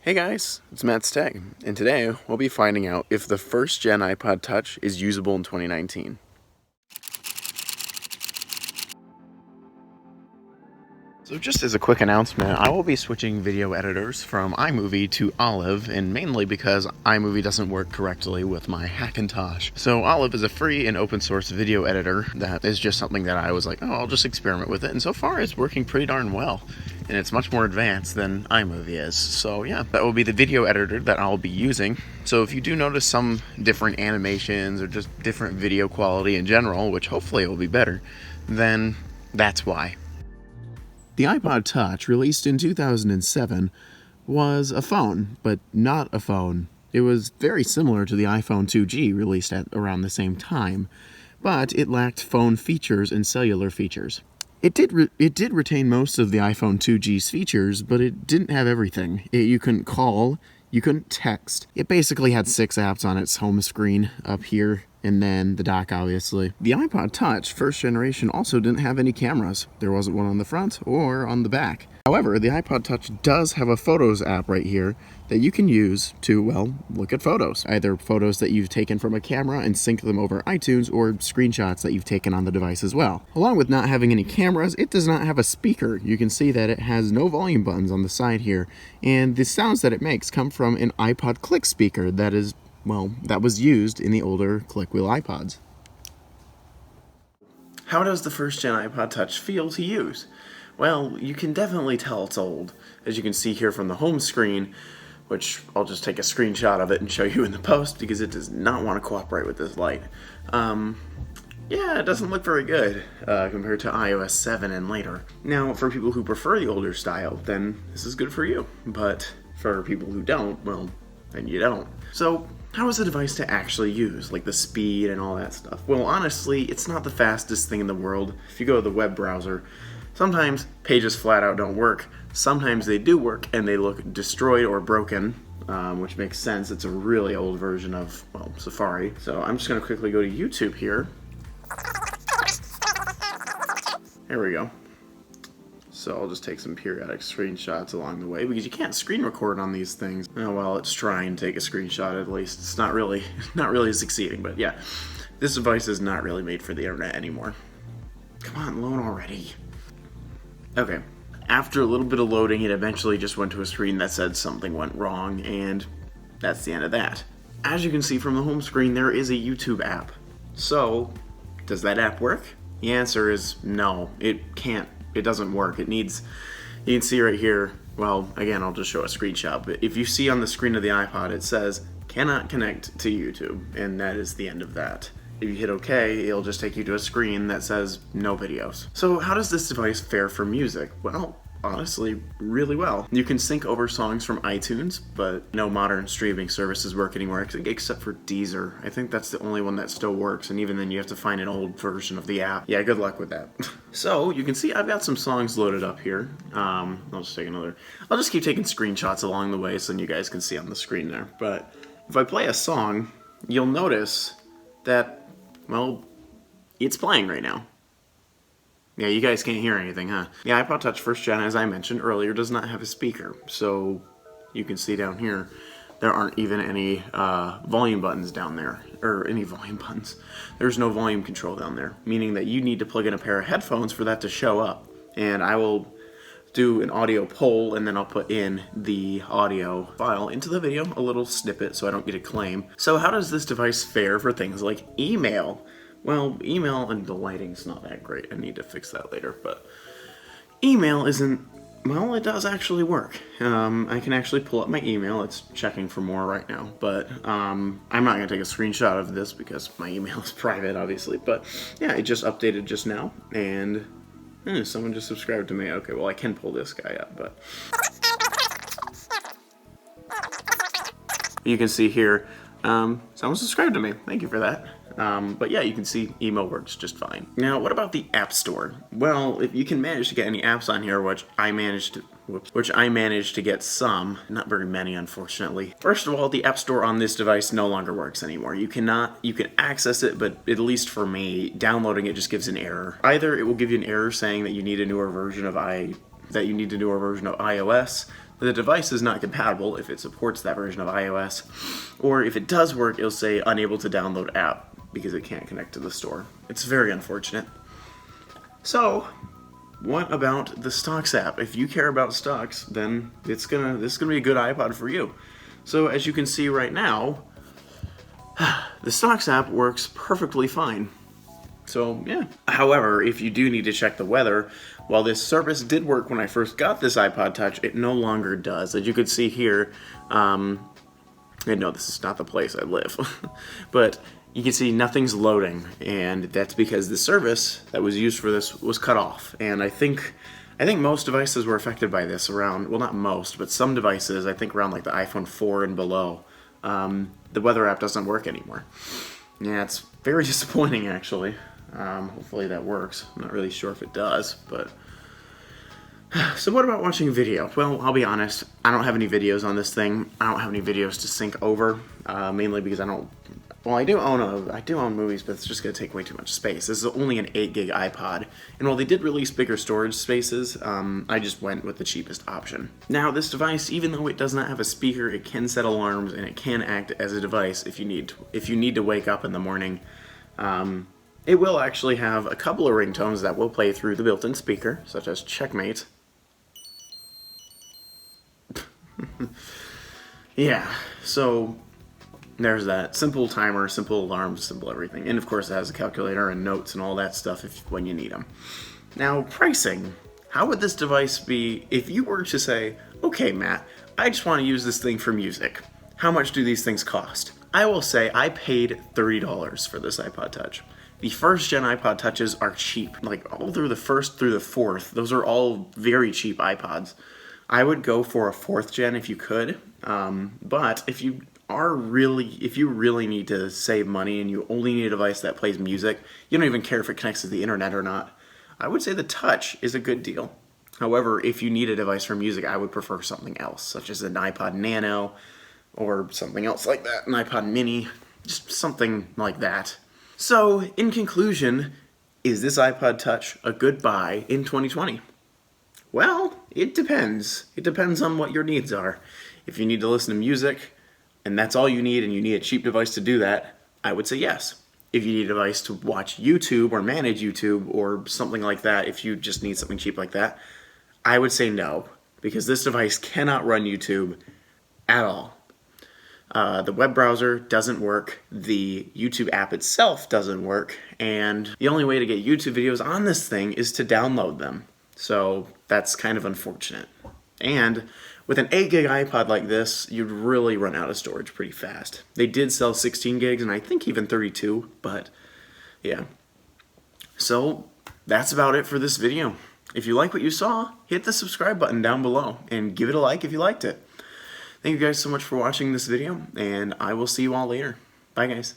Hey guys, it's Matt's Tech, and today we'll be finding out if the first gen iPod Touch is usable in 2019. So just as a quick announcement, I will be switching video editors from iMovie to Olive, and mainly because iMovie doesn't work correctly with my Hackintosh. So Olive is a free and open source video editor that is just something that I was like, oh, I'll just experiment with it, and so far it's working pretty darn well. And it's much more advanced than iMovie is. So yeah, that will be the video editor that I'll be using. So if you do notice some different animations or just different video quality in general, which hopefully it will be better, then that's why. The iPod Touch, released in 2007, was a phone, but not a phone. It was very similar to the iPhone 2G, released at around the same time, but it lacked phone features and cellular features. It did retain most of the iPhone 2G's features, but it didn't have everything. You couldn't call, you couldn't text. It basically had 6 apps on its home screen up here, and then the dock, obviously. The iPod Touch, first generation, also didn't have any cameras. There wasn't one on the front or on the back. However, the iPod Touch does have a Photos app right here that you can use to, well, look at photos. Either photos that you've taken from a camera and sync them over iTunes, or screenshots that you've taken on the device as well. Along with not having any cameras, it does not have a speaker. You can see that it has no volume buttons on the side here, and the sounds that it makes come from an iPod Click speaker that was used in the older Clickwheel iPods. How does the first gen iPod Touch feel to use? Well, you can definitely tell it's old. As you can see here from the home screen, which I'll just take a screenshot of it and show you in the post because it does not want to cooperate with this light. Yeah, it doesn't look very good compared to iOS 7 and later. Now, for people who prefer the older style, then this is good for you. But for people who don't, well, then you don't. So, how is the device to actually use, like the speed and all that stuff? Well, honestly, it's not the fastest thing in the world. If you go to the web browser, sometimes pages flat out don't work. Sometimes they do work and they look destroyed or broken, which makes sense. It's a really old version of, well, Safari. So I'm just going to quickly go to YouTube here. There we go. So I'll just take some periodic screenshots along the way because you can't screen record on these things. Oh, well, it's trying to take a screenshot at least. It's not really succeeding, but yeah. This device is not really made for the internet anymore. Come on, load already. Okay. After a little bit of loading, it eventually just went to a screen that said something went wrong, and that's the end of that. As you can see from the home screen, there is a YouTube app. So, does that app work? The answer is no, it can't. It doesn't work. It needs, you can see right here, well, again, I'll just show a screenshot, but if you see on the screen of the iPod, it says, cannot connect to YouTube, and that is the end of that. If you hit OK, it'll just take you to a screen that says no videos. So how does this device fare for music? Well, honestly, really well. You can sync over songs from iTunes, but no modern streaming services work anymore, except for Deezer. I think that's the only one that still works, and even then you have to find an old version of the app. Yeah, good luck with that. So, you can see I've got some songs loaded up here. I'll just keep taking screenshots along the way so you guys can see on the screen there. But if I play a song, you'll notice that, well, it's playing right now. Yeah, you guys can't hear anything, huh? The iPod Touch first gen, as I mentioned earlier, does not have a speaker. So you can see down here, there aren't even any volume buttons down there, or any volume buttons. There's no volume control down there, meaning that you need to plug in a pair of headphones for that to show up. And I will do an audio poll, and then I'll put in the audio file into the video, a little snippet, so I don't get a claim. So how does this device fare for things like email? Well, email and the lighting's not that great. I need to fix that later, but email isn't, well, it does actually work. I can actually pull up my email. It's checking for more right now, but I'm not gonna take a screenshot of this because my email is private, obviously, but yeah, it just updated just now, and someone just subscribed to me. Okay, well, I can pull this guy up, but you can see here, someone subscribed to me. Thank you for that. But yeah, you can see email works just fine. Now, what about the App Store? Well, if you can manage to get any apps on here, which I managed to get some, not very many, unfortunately. First of all, the App Store on this device no longer works anymore. You can access it, but at least for me, downloading it just gives an error. Either it will give you an error saying that you need a newer version of iOS the device is not compatible if it supports that version of iOS, or if it does work, it'll say unable to download app because it can't connect to the store. It's very unfortunate. So, what about the Stocks app? If you care about stocks, then this is gonna be a good iPod for you. So as you can see right now, the Stocks app works perfectly fine. So yeah. However, if you do need to check the weather, while this service did work when I first got this iPod Touch, it no longer does. As you can see here, and no, this is not the place I live, but you can see nothing's loading, and that's because the service that was used for this was cut off. And I think most devices were affected by this around, well, not most, but some devices, I think around like the iPhone 4 and below, the weather app doesn't work anymore. Yeah, it's very disappointing actually. Hopefully that works. I'm not really sure if it does, but... So what about watching video? Well, I'll be honest, I don't have any videos on this thing. I don't have any videos to sync over, mainly because I don't... Well, I do own movies, but it's just going to take way too much space. This is only an 8 gig iPod, and while they did release bigger storage spaces, I just went with the cheapest option. Now, this device, even though it does not have a speaker, it can set alarms, and it can act as a device if you need to wake up in the morning. It will actually have a couple of ringtones that will play through the built-in speaker, such as Checkmate. Yeah, so there's that. Simple timer, simple alarms, simple everything. And of course it has a calculator and notes and all that stuff when you need them. Now, pricing. How would this device be if you were to say, okay Matt, I just want to use this thing for music. How much do these things cost? I will say I paid $30 for this iPod Touch. The first gen iPod Touches are cheap. Like all through the first through the fourth, those are all very cheap iPods. I would go for a 4th gen if you could, but if you really need to save money and you only need a device that plays music, you don't even care if it connects to the internet or not, I would say the Touch is a good deal. However, if you need a device for music, I would prefer something else, such as an iPod Nano or something else like that, an iPod Mini, just something like that. So, in conclusion, is this iPod Touch a good buy in 2020? Well, it depends. It depends on what your needs are. If you need to listen to music, and that's all you need, and you need a cheap device to do that, I would say yes. If you need a device to watch YouTube or manage YouTube or something like that, if you just need something cheap like that, I would say no, because this device cannot run YouTube at all. The web browser doesn't work, the YouTube app itself doesn't work, and the only way to get YouTube videos on this thing is to download them. So that's kind of unfortunate. And with an 8 gig iPod like this, you'd really run out of storage pretty fast. They did sell 16 gigs and I think even 32, but yeah. So that's about it for this video. If you like what you saw, hit the subscribe button down below and give it a like if you liked it. Thank you guys so much for watching this video, and I will see you all later. Bye guys.